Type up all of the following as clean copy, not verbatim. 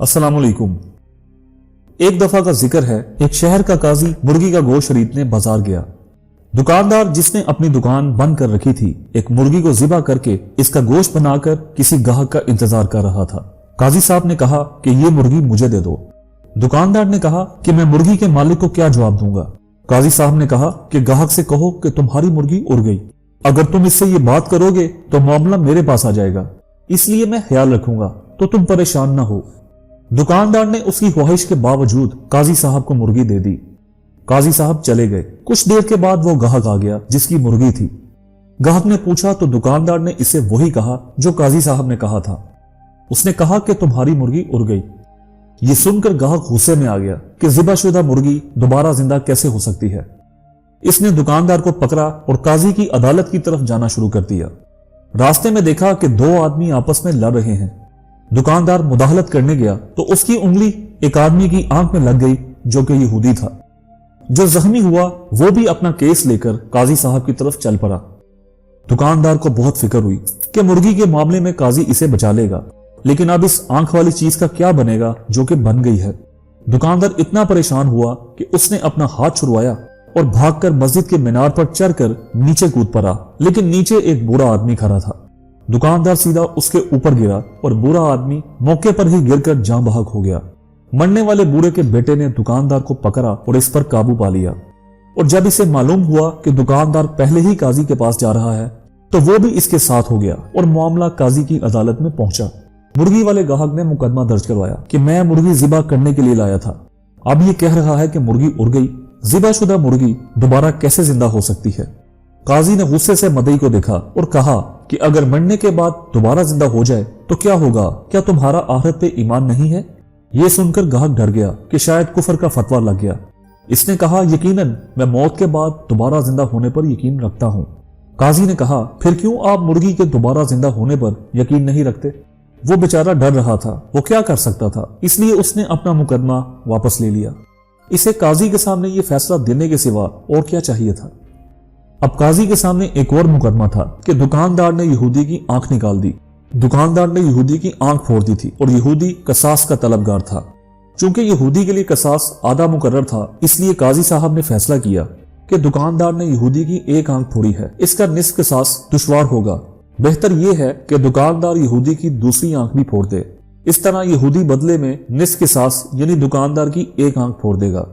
अस्सलाम वालेकुम। एक दफा का जिक्र है, एक शहर का काजी मुर्गी का गोश्त खरीदने बाजार गया। दुकानदार जिसने अपनी दुकान बंद कर रखी थी, एक मुर्गी को ज़िबा करके इसका गोश्त बनाकर किसी गाहक का इंतजार कर रहा था। काजी साहब ने कहा कि ये मुर्गी मुझे दे दो। दुकानदार ने कहा कि मैं मुर्गी के मालिक को क्या जवाब दूंगा। काजी साहब ने कहा कि गाहक से कहो कि तुम्हारी मुर्गी उड़ गई। अगर तुम इससे ये बात करोगे तो मामला मेरे पास आ जाएगा, इसलिए मैं ख्याल रखूंगा, तो तुम परेशान ना हो। दुकानदार ने उसकी ख्वाहिश के बावजूद काजी साहब को मुर्गी दे दी। काजी साहब चले गए। कुछ देर के बाद वो गाहक आ गया जिसकी मुर्गी थी। गाहक ने पूछा तो दुकानदार ने इसे वही कहा जो काजी साहब ने कहा था। उसने कहा कि तुम्हारी मुर्गी उड़ गई। ये सुनकर गाहक गुस्से में आ गया कि ज़िबाशुदा मुर्गी दोबारा जिंदा कैसे हो सकती है। इसने दुकानदार को पकड़ा और काजी की अदालत की तरफ जाना शुरू कर दिया। रास्ते में देखा कि दो आदमी आपस में लड़ रहे हैं। दुकानदार मुदाहलत करने गया तो उसकी उंगली एक आदमी की आंख में लग गई जो कि यहूदी था। जो जख्मी हुआ वो भी अपना केस लेकर काजी साहब की तरफ चल पड़ा। दुकानदार को बहुत फिक्र हुई कि मुर्गी के मामले में काजी इसे बचा लेगा, लेकिन अब इस आंख वाली चीज का क्या बनेगा जो कि बन गई है। दुकानदार इतना परेशान हुआ कि उसने अपना हाथ छुड़वाया और भागकर मस्जिद के मीनार पर चढ़कर नीचे कूद पड़ा, लेकिन नीचे एक बूढ़ा आदमी खड़ा था। दुकानदार सीधा उसके ऊपर गिरा और बूढ़ा आदमी मौके पर ही गिरकर जान बहक हो गया। मरने वाले बूढ़े के बेटे ने दुकानदार को पकड़ा और इस पर काबू पा लिया। और जब इसे मालूम हुआ कि दुकानदार पहले ही काजी के पास जा रहा है तो वो भी इसके साथ हो गया और मामला काजी की अदालत में पहुंचा। मुर्गी वाले गाहक ने मुकदमा दर्ज करवाया कि मैं मुर्गी ज़िबा करने के लिए लाया था। अब ये कह रहा है कि मुर्गी उड़ गई। ज़िबाशुदा मुर्गी दोबारा कैसे जिंदा हो सकती है। काजी ने गुस्से से मदई को देखा और कहा कि अगर मरने के बाद दोबारा जिंदा हो जाए तो क्या होगा, क्या तुम्हारा आखिरत पे ईमान नहीं है। ये सुनकर गाहक डर गया कि शायद कुफर का फतवा लग गया। इसने कहा, यकीनन मैं मौत के बाद दोबारा जिंदा होने पर यकीन रखता हूँ। काजी ने कहा, फिर क्यों आप मुर्गी के दोबारा जिंदा होने पर यकीन नहीं रखते। वो बेचारा डर रहा था, वो क्या कर सकता था, इसलिए उसने अपना मुकदमा वापस ले लिया। इसे काजी के सामने ये फैसला देने के सिवा और क्या चाहिए था। अब काजी के सामने एक और मुकदमा था कि दुकानदार ने यहूदी की आंख निकाल दी। दुकानदार ने यहूदी की आंख फोड़ दी थी और यहूदी कसास का तलबगार था। चूंकि यहूदी के लिए कसास आधा मुकर्रर था, इसलिए काजी साहब ने फैसला किया कि दुकानदार ने यहूदी की एक आंख फोड़ी है, इसका निस्फ कसास दुश्वार होगा। बेहतर यह है कि दुकानदार यहूदी की दूसरी आंख भी फोड़ दे। इस तरह यहूदी बदले में निस्फ कसास यानी दुकानदार की एक आंख फोड़ देगा।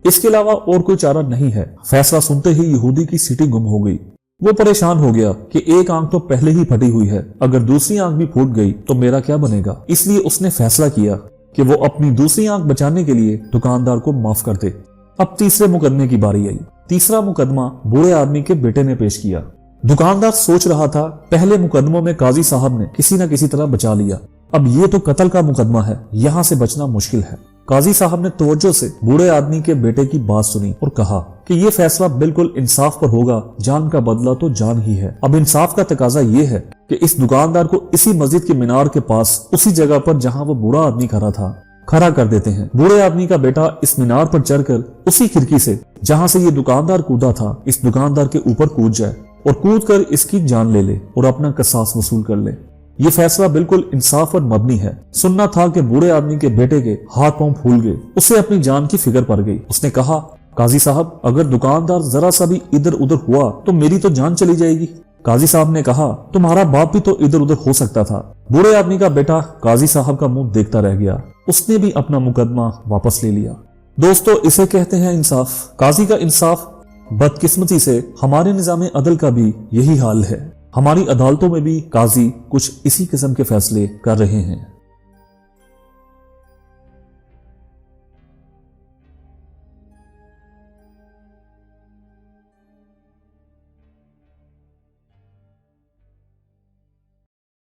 इसके अलावा और कोई चारा नहीं है। फैसला सुनते ही यहूदी की सीटी गुम हो गई। वो परेशान हो गया कि एक आंख तो पहले ही फटी हुई है, अगर दूसरी आंख भी फूट गई तो मेरा क्या बनेगा। इसलिए उसने फैसला किया कि वो अपनी दूसरी आंख बचाने के लिए दुकानदार को माफ कर दे। अब तीसरे मुकदमे की बारी आई। तीसरा मुकदमा बूढ़े आदमी के बेटे ने पेश किया। दुकानदार सोच रहा था, पहले मुकदमों में काजी साहब ने किसी न किसी तरह बचा लिया, अब ये तो कत्ल का मुकदमा है, यहाँ से बचना मुश्किल है। काजी साहब ने तवज्जो से बूढ़े आदमी के बेटे की बात सुनी और कहा कि ये फैसला बिल्कुल इंसाफ पर होगा, जान का बदला तो जान ही है। अब इंसाफ का तकाजा ये है कि इस दुकानदार को इसी मस्जिद के मीनार के पास उसी जगह पर जहाँ वो बूढ़ा आदमी खड़ा था खड़ा कर देते हैं। बूढ़े आदमी का बेटा इस मीनार पर चढ़कर उसी खिड़की से जहाँ से ये दुकानदार कूदा था, इस दुकानदार के ऊपर कूद जाए और कूद कर इसकी जान ले ले और अपना कसास वसूल कर ले। ये फैसला बिल्कुल इंसाफ पर मबनी है। सुनना था कि बूढ़े आदमी के बेटे के हाथ पांव फूल गए, उसे अपनी जान की फिक्र पड़ गई। उसने कहा, काजी साहब, अगर दुकानदार जरा सा भी इधर उधर हुआ तो मेरी तो जान चली जाएगी। काजी साहब ने कहा, तुम्हारा बाप भी तो इधर उधर हो सकता था। बूढ़े आदमी का बेटा काजी साहब का मुंह देखता रह गया। उसने भी अपना मुकदमा वापस ले लिया। दोस्तों, इसे कहते हैं इंसाफ। काजी का इंसाफ। बदकिस्मती से हमारे निजाम अदल का भी यही हाल है। हमारी अदालतों में भी काजी कुछ इसी किस्म के फैसले कर रहे हैं।